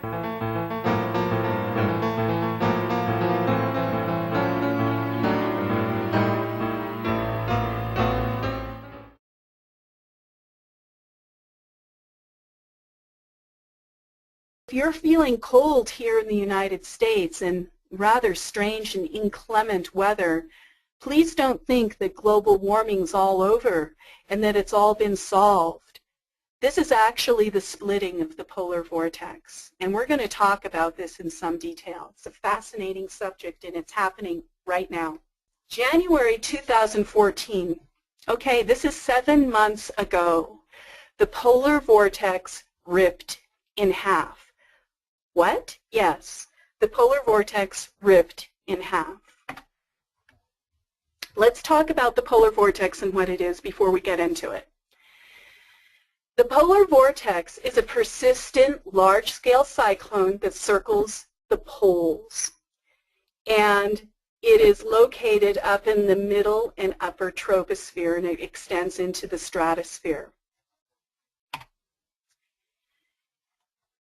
If you're feeling cold here in the United States and rather strange and inclement weather, please don't think that global warming's all over and that it's all been solved. This is actually the splitting of the polar vortex, and we're going to talk about this in some detail. It's a fascinating subject, and it's happening right now. January 2014. Okay, this is 7 months ago. The polar vortex ripped in half. What? Yes, the polar vortex ripped in half. Let's talk about the polar vortex and what it is before we get into it. The polar vortex is a persistent, large-scale cyclone that circles the poles, and it is located up in the middle and upper troposphere, and it extends into the stratosphere.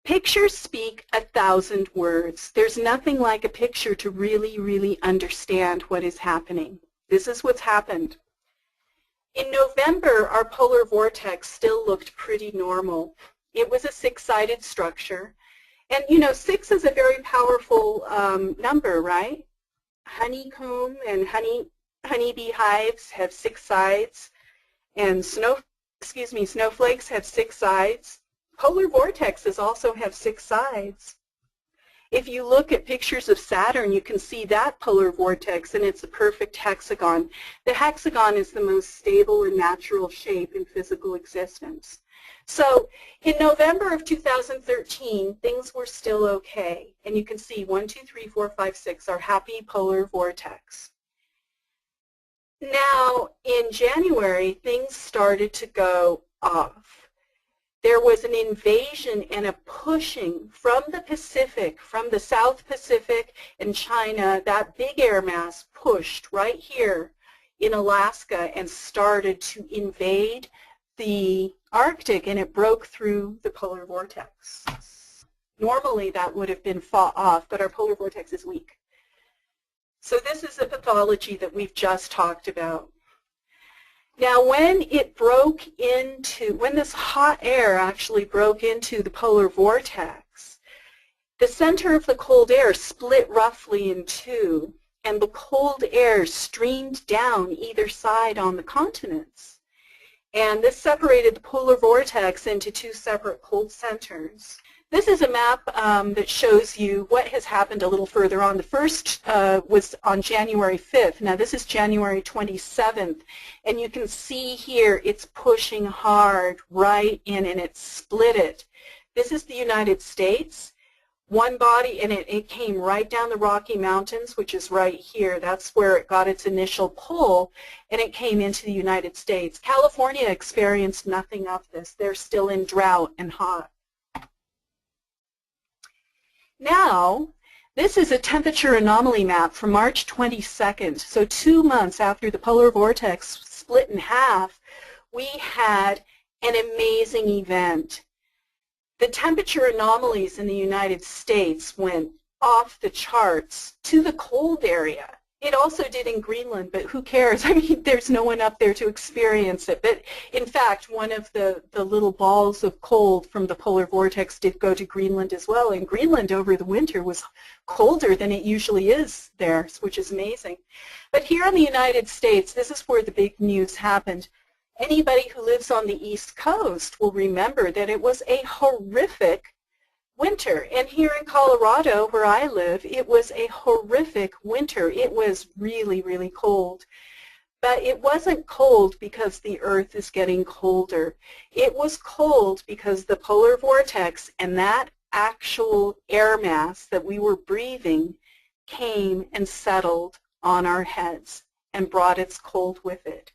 Pictures speak 1,000 words. There's nothing like a picture to really understand what is happening. This is what's happened. In November, our polar vortex still looked pretty normal. It was a six-sided structure. And you know, 6 is a very powerful number, right? Honeycomb and honeybee hives have 6 sides, and snowflakes have 6 sides. Polar vortexes also have 6 sides. If you look at pictures of Saturn, you can see that polar vortex, and it's a perfect hexagon. The hexagon is the most stable and natural shape in physical existence. So in November of 2013, things were still okay. And you can see 1, 2, 3, 4, 5, 6, our happy polar vortex. Now, in January, things started to go off. There was an invasion and a pushing from the Pacific, from the South Pacific and China. That big air mass pushed right here in Alaska and started to invade the Arctic, and it broke through the polar vortex. Normally that would have been fought off, but our polar vortex is weak. So this is the pathology that we've just talked about. Now when this hot air actually broke into the polar vortex, the center of the cold air split roughly in 2, and the cold air streamed down either side on the continents. And this separated the polar vortex into 2 separate cold centers. This is a map that shows you what has happened a little further on. The first was on January 5th. Now this is January 27th, and you can see here it's pushing hard right in, and it split it. This is the United States. One body, and it came right down the Rocky Mountains, which is right here. That's where it got its initial pull, and it came into the United States. California experienced nothing of this. They're still in drought and hot. Now, this is a temperature anomaly map from March 22nd. So 2 months after the polar vortex split in half, we had an amazing event. The temperature anomalies in the United States went off the charts to the cold area. It also did in Greenland, but who cares? I mean, there's no one up there to experience it. But in fact, one of the little balls of cold from the polar vortex did go to Greenland as well. And Greenland over the winter was colder than it usually is there, which is amazing. But here in the United States, this is where the big news happened. Anybody who lives on the East Coast will remember that it was a horrific winter. And here in Colorado, where I live, it was a horrific winter. It was really cold. But it wasn't cold because the Earth is getting colder. It was cold because the polar vortex and that actual air mass that we were breathing came and settled on our heads and brought its cold with it.